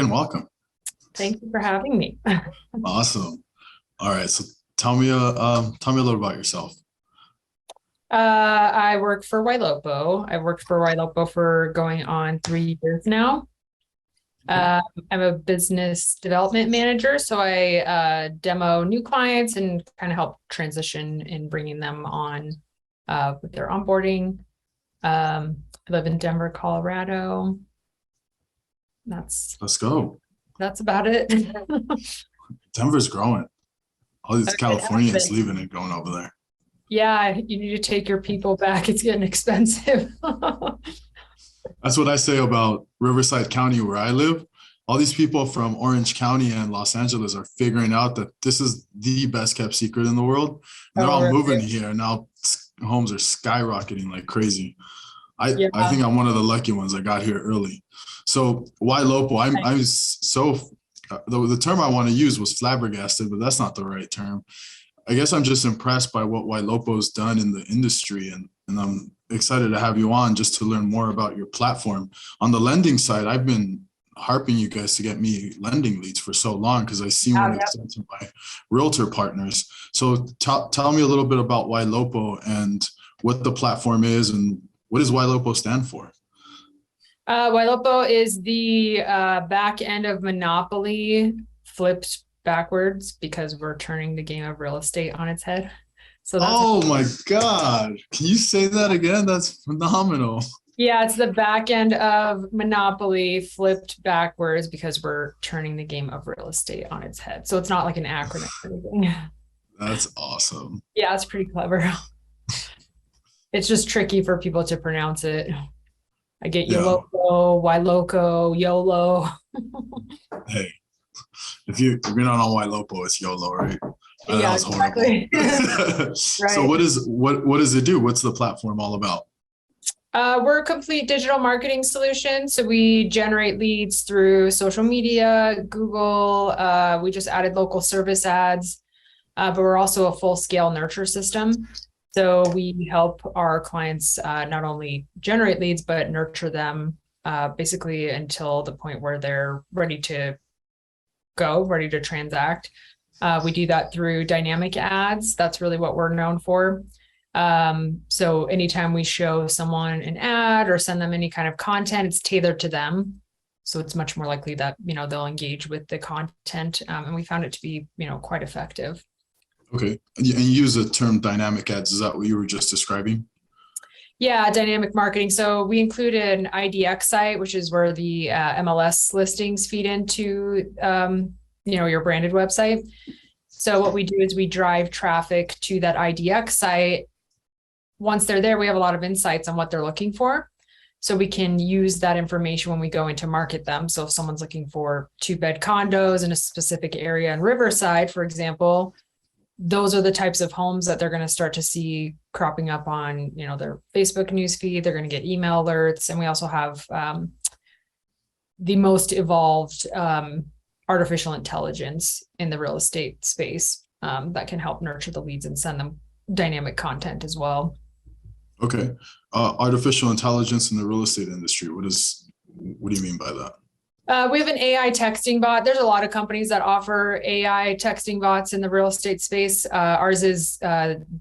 Morgan, welcome. Thank you for having me. Awesome. All right, so tell me a little about yourself. I work for YLOPO. I've worked for YLOPO for going on 3 years now. I'm a business development manager, so I demo new clients and kind of help transition in bringing them on with their onboarding. I live in Denver, Colorado. Let's go. That's about it. Denver's growing. All these Okay, Californians leaving and going over there. yeah, you need to take your people back. It's getting expensive. That's what I say about Riverside County, where I live. All these people from Orange County and Los Angeles are figuring out that this is the best kept secret in the world. And they're all moving here. Now homes are skyrocketing like crazy. I think I'm one of the lucky ones that got here early. So YLOPO, the term I want to use was flabbergasted, but that's not the right term. I guess I'm just impressed by what YLOPO's done in the industry, and I'm excited to have you on just to learn more about your platform. On the lending side, I've been harping you guys to get me lending leads for so long because I see when it's sent to my realtor partners. So tell me a little bit about YLOPO and what the platform is, and what does YLOPO stand for? YLOPO is the back end of Monopoly flipped backwards because we're turning the game of real estate on its head. So that's my God. Can you say that again? That's phenomenal. Yeah, it's the back end of Monopoly flipped backwards because we're turning the game of real estate on its head. So it's not like an acronym or anything. That's awesome. Yeah, it's pretty clever. It's just tricky for people to pronounce it. I get YLOPO, YLOCO, YOLO. Hey, if you're not on YLOPO, it's YOLO, right? Yeah, exactly. Right. So what does it do? What's the platform all about? We're a complete digital marketing solution. So we generate leads through social media, Google. We just added local service ads, but we're also a full-scale nurture system. So we help our clients not only generate leads, but nurture them basically until the point where they're ready to go, ready to transact. We do that through dynamic ads. That's really what we're known for. So anytime we show someone an ad or send them any kind of content, it's tailored to them. So it's much more likely that, they'll engage with the content. And we found it to be, quite effective. Okay. And you use the term dynamic ads. Is that what you were just describing? Yeah, dynamic marketing. So we included an IDX site, which is where the MLS listings feed into, your branded website. So what we do is we drive traffic to that IDX site. Once they're there, we have a lot of insights on what they're looking for. So we can use that information when we go in to market them. So if someone's looking for 2-bed condos in a specific area in Riverside, for example, those are the types of homes that they're going to start to see cropping up on, their Facebook newsfeed. They're going to get email alerts. And we also have the most evolved artificial intelligence in the real estate space that can help nurture the leads and send them dynamic content as well. Okay. Artificial intelligence in the real estate industry. What do you mean by that? We have an AI texting bot. There's a lot of companies that offer AI texting bots in the real estate space. Ours is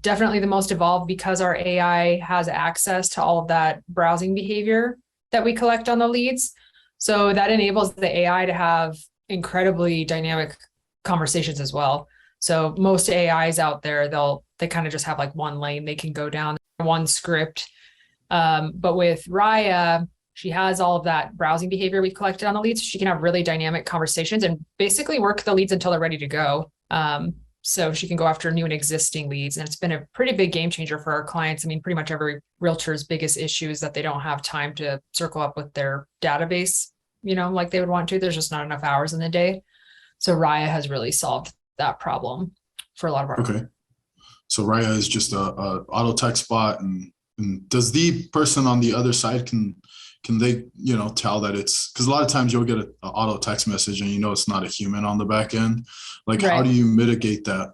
definitely the most evolved because our AI has access to all of that browsing behavior that we collect on the leads. So that enables the AI to have incredibly dynamic conversations as well. So most AIs out there, they kind of just have like one lane they can go down, one script. But with Raya, she has all of that browsing behavior we've collected on the leads. So she can have really dynamic conversations and basically work the leads until they're ready to go. So she can go after new and existing leads. And it's been a pretty big game changer for our clients. I mean, pretty much every realtor's biggest issue is that they don't have time to circle up with their database, like they would want to. There's just not enough hours in the day. So Raya has really solved that problem for a lot of our clients. So Raya is just a auto text bot, and does the person on the other side can they tell that it's, because a lot of times you'll get an auto text message and it's not a human on the back end. Like, right. How do you mitigate that?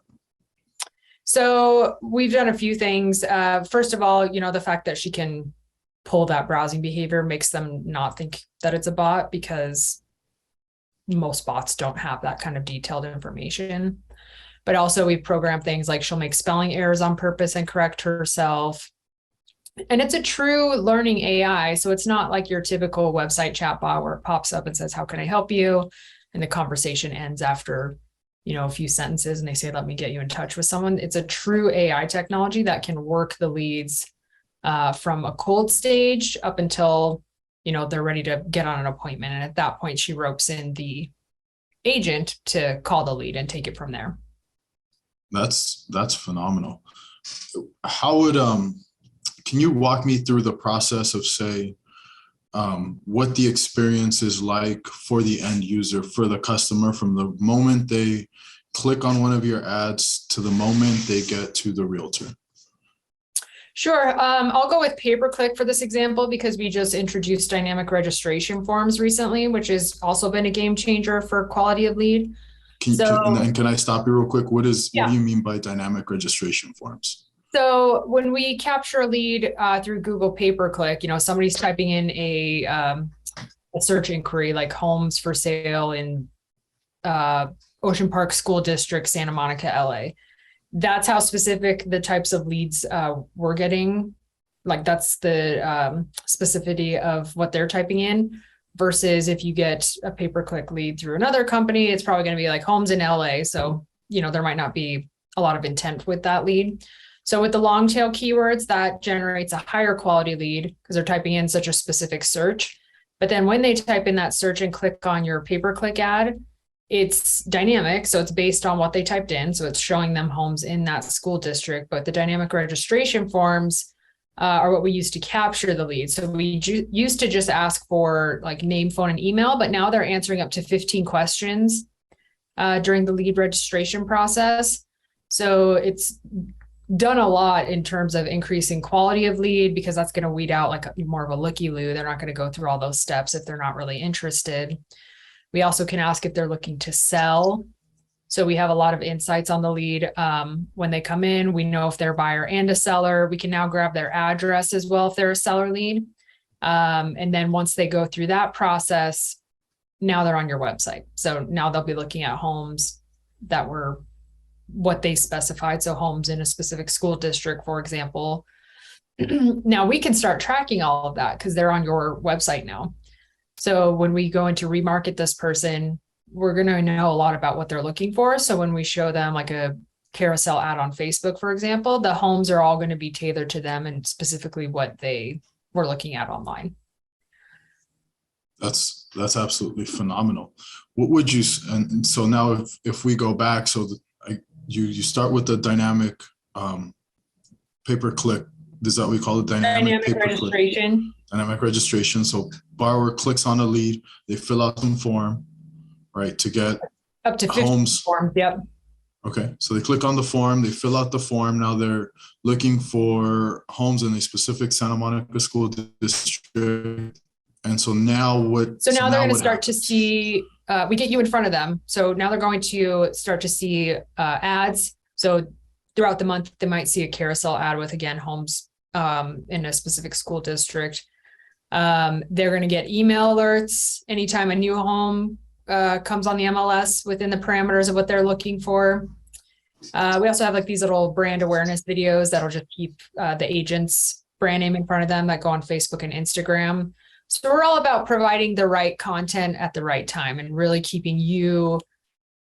So we've done a few things. First of all, the fact that she can pull that browsing behavior makes them not think that it's a bot, because most bots don't have that kind of detailed information. But also we program things like she'll make spelling errors on purpose and correct herself. And it's a true learning AI. So it's not like your typical website chatbot where it pops up and says, how can I help you? And the conversation ends after, a few sentences and they say, let me get you in touch with someone. It's a true AI technology that can work the leads from a cold stage up until, they're ready to get on an appointment. And at that point, she ropes in the agent to call the lead and take it from there. That's phenomenal. How would, can you walk me through the process of, say, what the experience is like for the end user, for the customer, from the moment they click on one of your ads to the moment they get to the realtor? Sure. I'll go with pay-per-click for this example because we just introduced dynamic registration forms recently, which has also been a game changer for quality of lead. Can I stop you real quick? What do you mean by dynamic registration forms? So when we capture a lead through Google pay-per-click, somebody's typing in a search inquiry like homes for sale in Ocean Park School District, Santa Monica, LA. That's how specific the types of leads we're getting. Like that's the specificity of what they're typing in. Versus if you get a pay-per-click lead through another company, it's probably going to be like homes in LA. So, there might not be a lot of intent with that lead. So with the long tail keywords, that generates a higher quality lead because they're typing in such a specific search. But then when they type in that search and click on your pay-per-click ad, it's dynamic. So it's based on what they typed in. So it's showing them homes in that school district. But the dynamic registration forms are what we use to capture the lead. So we used to just ask for like name, phone, and email, but now they're answering up to 15 questions during the lead registration process. So it's done a lot in terms of increasing quality of lead because that's going to weed out like more of a looky-loo. They're not going to go through all those steps if they're not really interested. We also can ask if they're looking to sell. So we have a lot of insights on the lead. When they come in, we know if they're a buyer and a seller. We can now grab their address as well if they're a seller lead. And then once they go through that process, now they're on your website. So now they'll be looking at homes that were what they specified. So homes in a specific school district, for example. Now we can start tracking all of that because they're on your website now. So when we go in to remarket this person, we're going to know a lot about what they're looking for. So when we show them like a carousel ad on Facebook, for example, the homes are all going to be tailored to them and specifically what they were looking at online. That's absolutely phenomenal. What would you, and so now if we go back, so you start with the dynamic pay-per-click, is that what we call it? Dynamic registration. Dynamic registration. So borrower clicks on a lead, they fill out some form, right, to get up to 50 homes. Forms. Yep. Okay, so they click on the form, they fill out the form. Now they're looking for homes in a specific Santa Monica school district. And so now what? So now they're going to start to see, we get you in front of them. So now they're going to start to see ads. So throughout the month, they might see a carousel ad with, again, homes in a specific school district. They're going to get email alerts anytime a new home comes on the MLS within the parameters of what they're looking for. We also have like these little brand awareness videos that'll just keep the agent's brand name in front of them that go on Facebook and Instagram. So we're all about providing the right content at the right time and really keeping you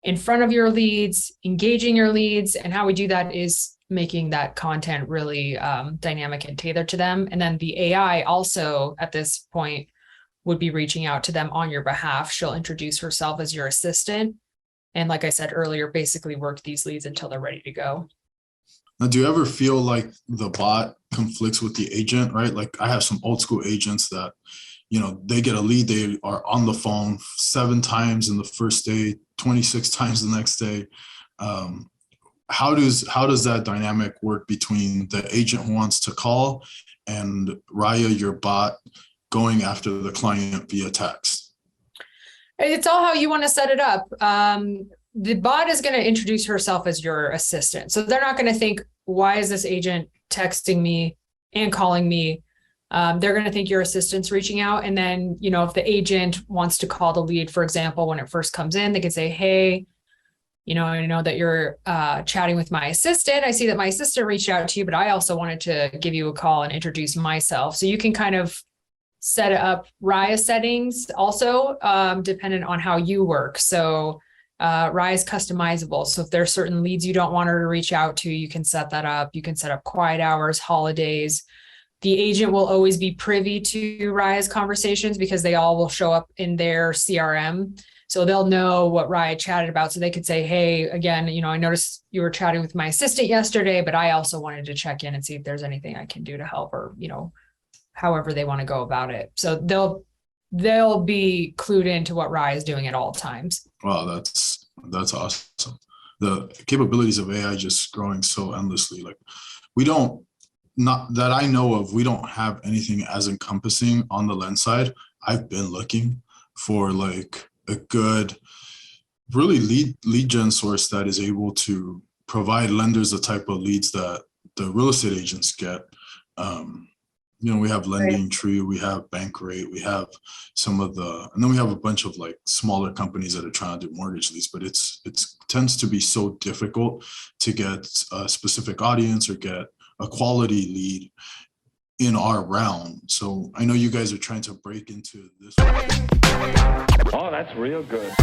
in front of your leads, engaging your leads. And how we do that is making that content really dynamic and tailored to them. And then the AI also at this point would be reaching out to them on your behalf. She'll introduce herself as your assistant. And like I said earlier, basically work these leads until they're ready to go. Now, do you ever feel like the bot conflicts with the agent, right? Like I have some old school agents that, they get a lead, they are on the phone 7 times in the first day, 26 times the next day. How does that dynamic work between the agent who wants to call and Raya, your bot, going after the client via text? It's all how you want to set it up. The bot is going to introduce herself as your assistant. So they're not going to think, why is this agent texting me and calling me? they're going to think your assistant's reaching out. And then, you know, if the agent wants to call the lead, for example, when it first comes in, they could say, hey, you know, I know that you're chatting with my assistant. I see that my assistant reached out to you, but I also wanted to give you a call and introduce myself. So you can kind of set up Raya settings also, dependent on how you work. So Raya is customizable. So if there's certain leads you don't want her to reach out to, you can set that up. You can set up quiet hours, holidays. The agent will always be privy to Raya's conversations because they all will show up in their CRM. So they'll know what Raya chatted about. So they could say, hey, again, you know, I noticed you were chatting with my assistant yesterday, but I also wanted to check in and see if there's anything I can do to help, or, you know, however they want to go about it. So they'll be clued into what Raya is doing at all times. Wow, that's awesome. The capabilities of AI just growing so endlessly. Like, we don't, not that I know of, we don't have anything as encompassing on the lens side. I've been looking for like a good, really lead gen source that is able to provide lenders the type of leads that the real estate agents get. You know, we have Lending Tree, we have Bank Rate, we have some of the, and then we have a bunch of like smaller companies that are trying to do mortgage leads, but it tends to be so difficult to get a specific audience or get a quality lead in our realm. So I know you guys are trying to break into this. Oh, that's real good.